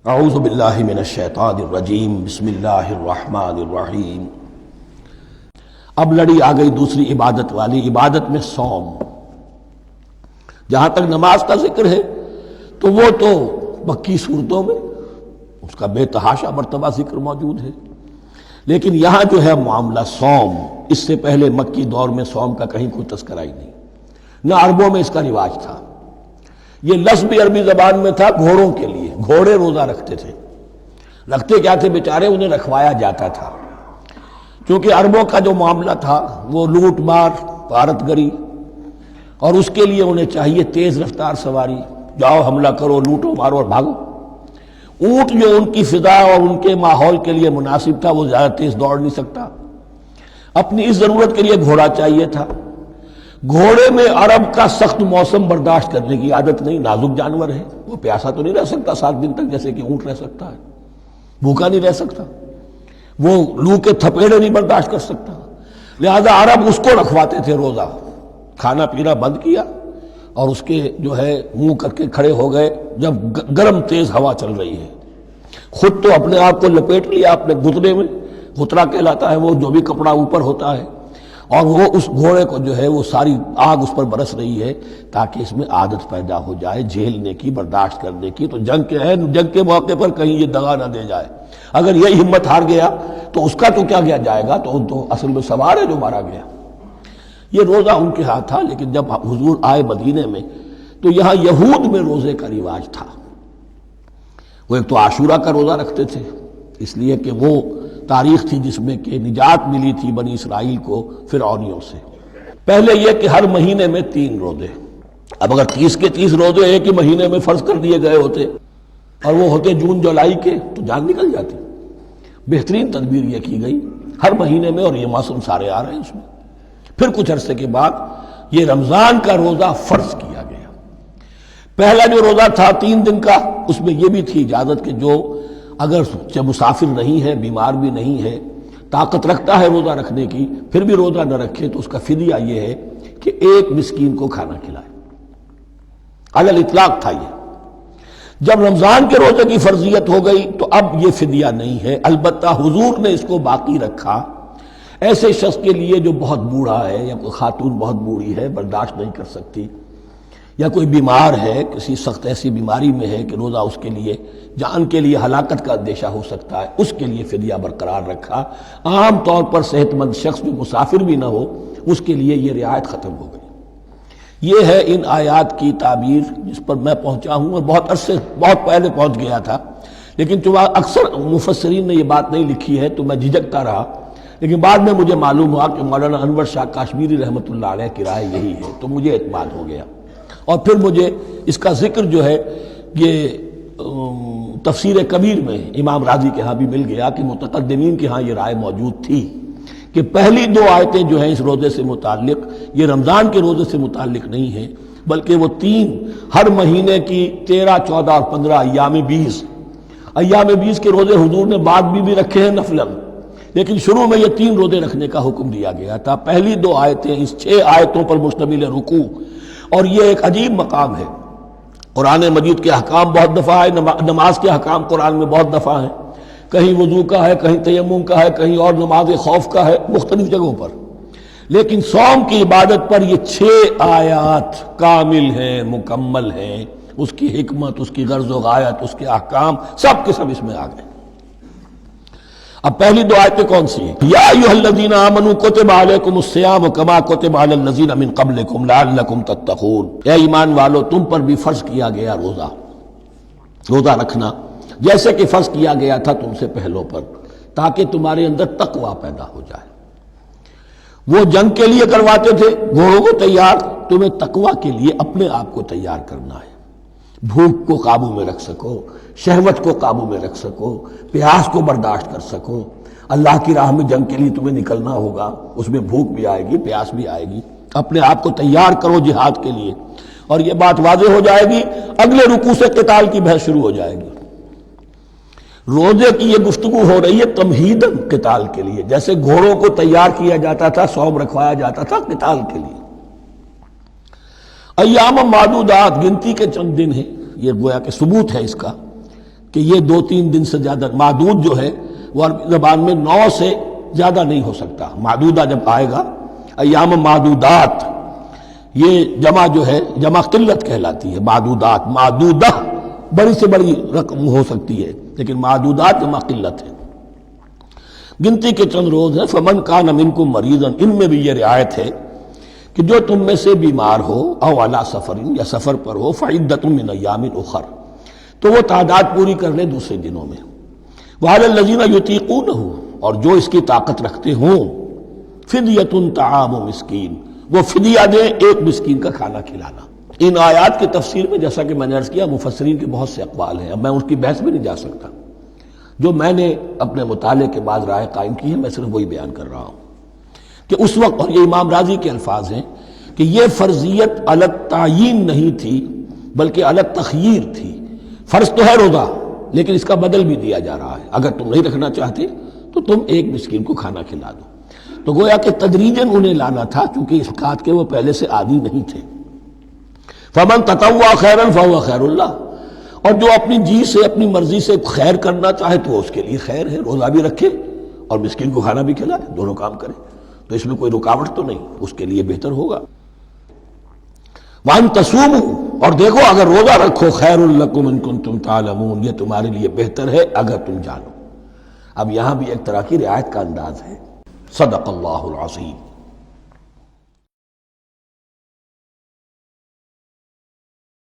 اعوذ باللہ من الشیطان الرجیم بسم اللہ الرحمن الرحیم۔ اب لڑی آ گئی دوسری عبادت والی، عبادت میں صوم۔ جہاں تک نماز کا ذکر ہے تو وہ تو مکی صورتوں میں اس کا بے تحاشا مرتبہ ذکر موجود ہے، لیکن یہاں جو ہے معاملہ صوم، اس سے پہلے مکی دور میں صوم کا کہیں کوئی تذکرہ ہی نہیں، نہ عربوں میں اس کا رواج تھا۔ یہ لفظ بھی عربی زبان میں تھا گھوڑوں کے لیے، گھوڑے روزہ رکھتے تھے۔ رکھتے کیا تھے بیچارے؟ انہیں رکھوایا جاتا تھا، کیونکہ عربوں کا جو معاملہ تھا وہ لوٹ مار، غارت گری، اور اس کے لیے انہیں چاہیے تیز رفتار سواری، جاؤ حملہ کرو، لوٹو مارو اور بھاگو۔ اونٹ جو ان کی فضا اور ان کے ماحول کے لیے مناسب تھا وہ زیادہ تیز دوڑ نہیں سکتا، اپنی اس ضرورت کے لیے گھوڑا چاہیے تھا۔ گھوڑے میں عرب کا سخت موسم برداشت کرنے کی عادت نہیں، نازک جانور ہے، وہ پیاسا تو نہیں رہ سکتا 7 دن تک جیسے کہ اونٹ رہ سکتا ہے، بھوکا نہیں رہ سکتا، وہ لو کے تھپیڑے نہیں برداشت کر سکتا، لہذا عرب اس کو رکھواتے تھے روزہ۔ کھانا پینا بند کیا اور اس کے جو ہے منہ کر کے کھڑے ہو گئے جب گرم تیز ہوا چل رہی ہے، خود تو اپنے آپ کو لپیٹ لیا اپنے گھٹنے میں، گھترا کہلاتا ہے وہ جو بھی کپڑا اوپر ہوتا ہے، اور وہ اس گھوڑے کو جو ہے وہ ساری آگ اس پر برس رہی ہے تاکہ اس میں عادت پیدا ہو جائے جھیلنے کی، برداشت کرنے کی۔ تو جنگ کے موقع پر کہیں یہ دغا نہ دے جائے، اگر یہ ہمت ہار گیا تو اس کا تو کیا کیا جائے گا، تو اصل میں سوار ہے جو مارا گیا۔ یہ روزہ ان کے ہاتھ تھا، لیکن جب حضور آئے مدینے میں تو یہاں یہود میں روزے کا رواج تھا۔ وہ ایک تو عاشورہ کا روزہ رکھتے تھے، اس لیے کہ وہ تاریخ تھی جس میں کہ نجات ملی تھی بنی اسرائیل کو فرعونیوں سے۔ پہلے یہ کہ ہر مہینے میں 3 روزے، اب اگر 30 کے 30 روزے ایک ہی مہینے میں فرض کر دیے گئے ہوتے اور وہ ہوتے جون جولائی کے تو جان نکل جاتی۔ بہترین تدبیر یہ کی گئی ہر مہینے میں، اور یہ موسم سارے آ رہے ہیں اس میں۔ پھر کچھ عرصے کے بعد یہ رمضان کا روزہ فرض کیا گیا۔ پہلا جو روزہ تھا 3 دن کا، اس میں یہ بھی تھی اجازت کہ جو اگر مسافر نہیں ہے، بیمار بھی نہیں ہے، طاقت رکھتا ہے روزہ رکھنے کی، پھر بھی روزہ نہ رکھے تو اس کا فدیہ یہ ہے کہ 1 مسکین کو کھانا کھلائے۔ علی الاطلاق تھا یہ۔ جب رمضان کے روزے کی فرضیت ہو گئی تو اب یہ فدیہ نہیں ہے، البتہ حضور نے اس کو باقی رکھا ایسے شخص کے لیے جو بہت بوڑھا ہے، یا کوئی خاتون بہت بوڑھی ہے برداشت نہیں کر سکتی، یا کوئی بیمار ہے، کسی سخت ایسی بیماری میں ہے کہ روزہ اس کے لیے جان کے لیے ہلاکت کا اندیشہ ہو سکتا ہے، اس کے لیے فدیہ برقرار رکھا۔ عام طور پر صحت مند شخص جو مسافر بھی نہ ہو اس کے لیے یہ رعایت ختم ہو گئی۔ یہ ہے ان آیات کی تعبیر جس پر میں پہنچا ہوں، اور بہت پہلے پہنچ گیا تھا، لیکن چونکہ اکثر مفسرین نے یہ بات نہیں لکھی ہے تو میں جھجکتا رہا، لیکن بعد میں مجھے معلوم ہوا کہ مولانا انور شاہ کاشمیری رحمۃ اللہ علیہ کی رائے یہی ہے، تو مجھے اعتماد ہو گیا۔ اور پھر مجھے اس کا ذکر جو ہے یہ تفسیر کبیر میں امام راضی کے ہاں بھی مل گیا کہ متقدمین کے ہاں یہ رائے موجود تھی کہ پہلی 2 آیتیں جو ہیں اس روزے سے متعلق، یہ رمضان کے روزے سے متعلق نہیں ہیں، بلکہ وہ 3 ہر مہینے کی 13، 14 اور 15 ایام 20 کے روزے حضور نے بعد بھی رکھے ہیں نفلاً، لیکن شروع میں یہ 3 روزے رکھنے کا حکم دیا گیا تھا۔ پہلی 2 آیتیں اس 6 آیتوں پر مشتمل ہے رکوع، اور یہ ایک عجیب مقام ہے۔ قرآن مجید کے احکام بہت دفعہ ہے، نماز کے احکام قرآن میں بہت دفعہ ہیں، کہیں وضو کا ہے، کہیں تیمم کا ہے، کہیں اور نماز خوف کا ہے، مختلف جگہوں پر، لیکن صوم کی عبادت پر یہ 6 آیات کامل ہیں، مکمل ہیں، اس کی حکمت، اس کی غرض و غایت، اس کے احکام سب کے سب اس میں آ گئے۔ اب پہلی 2 آیتیں کون سی ہیں؟ یا ایھا الذین آمنوا کتب علیکم الصیام کما کتب علی الذین من قبلکم لعلکم تتقون، اے ایمان والو تم پر بھی فرض کیا گیا روزہ رکھنا جیسے کہ فرض کیا گیا تھا تم سے پہلوں پر، تاکہ تمہارے اندر تقوی پیدا ہو جائے۔ وہ جنگ کے لیے کرواتے تھے گھوڑوں کو تیار، تمہیں تقوی کے لیے اپنے آپ کو تیار کرنا ہے، بھوک کو قابو میں رکھ سکو، شہوت کو قابو میں رکھ سکو، پیاس کو برداشت کر سکو۔ اللہ کی راہ میں جنگ کے لیے تمہیں نکلنا ہوگا، اس میں بھوک بھی آئے گی، پیاس بھی آئے گی، اپنے آپ کو تیار کرو جہاد کے لیے۔ اور یہ بات واضح ہو جائے گی، اگلے رکوع سے قتال کی بحث شروع ہو جائے گی۔ روزے کی یہ گفتگو ہو رہی ہے تمہیداً قتال کے لیے، جیسے گھوڑوں کو تیار کیا جاتا تھا، صوم رکھوایا جاتا تھا قتال کے لیے۔ ایام معدودات، گنتی کے چند دن ہیں، یہ گویا کہ ثبوت ہے اس کا کہ یہ 2-3 دن سے زیادہ، معدود جو ہے وہ عربی زبان میں 9 سے زیادہ نہیں ہو سکتا. معدودہ جب آئے گا، ایام معدودات، یہ جمع جو ہے جمع قلت کہلاتی ہے. معدودات، معدودہ بڑی سے بڑی رقم ہو سکتی ہے، لیکن معدودات جمع قلت ہے. گنتی کے چند روز ہیں. فمن کان منکم مریضا، ان میں بھی یہ رعایت ہے کہ جو تم میں سے بیمار ہو، او علی سفر، یا سفر پر ہو، فعدۃ من ایام اخر، تو وہ تعداد پوری کر لے دوسرے دنوں میں. وعلی الذین یطیقونہ، اور جو اس کی طاقت رکھتے ہوں، فدیۃ طعام مسکین، وہ فدیہ دے، ایک مسکین کا کھانا کھلانا. ان آیات کی تفسیر میں جیسا کہ میں نے عرض کیا مفسرین کے بہت سے اقوال ہیں، اب میں اس کی بحث میں نہیں جا سکتا. جو میں نے اپنے مطالعے کے بعد رائے قائم کی ہے میں صرف وہی بیان کر رہا ہوں کہ اس وقت، اور یہ امام راضی کے الفاظ ہیں، کہ یہ فرضیت علی التعیین نہیں تھی بلکہ علی التخییر تھی. فرض تو ہے روزہ، لیکن اس کا بدل بھی دیا جا رہا ہے. اگر تم نہیں رکھنا چاہتے تو تم ایک مسکین کو کھانا کھلا دو. تو گویا کہ تدریجاً انہیں لانا تھا، چونکہ اس بات کے وہ پہلے سے عادی نہیں تھے. فمن تطوع خیرا فهو خیر اللہ، اور جو اپنی جی سے، اپنی مرضی سے خیر کرنا چاہے تو اس کے لیے خیر ہے. روزہ بھی رکھے اور مسکین کو کھانا بھی کھلائے، دونوں کام کرے، تو اس میں کوئی رکاوٹ تو نہیں، اس کے لیے بہتر ہوگا. وَأَن تَصُومُوا، اور دیکھو اگر روزہ رکھو، خیر لکم ان کنتم تعلمون، یہ تمہارے لیے بہتر ہے اگر تم جانو. اب یہاں بھی ایک طرح کی رعایت کا انداز ہے. صدق اللہ العظیم.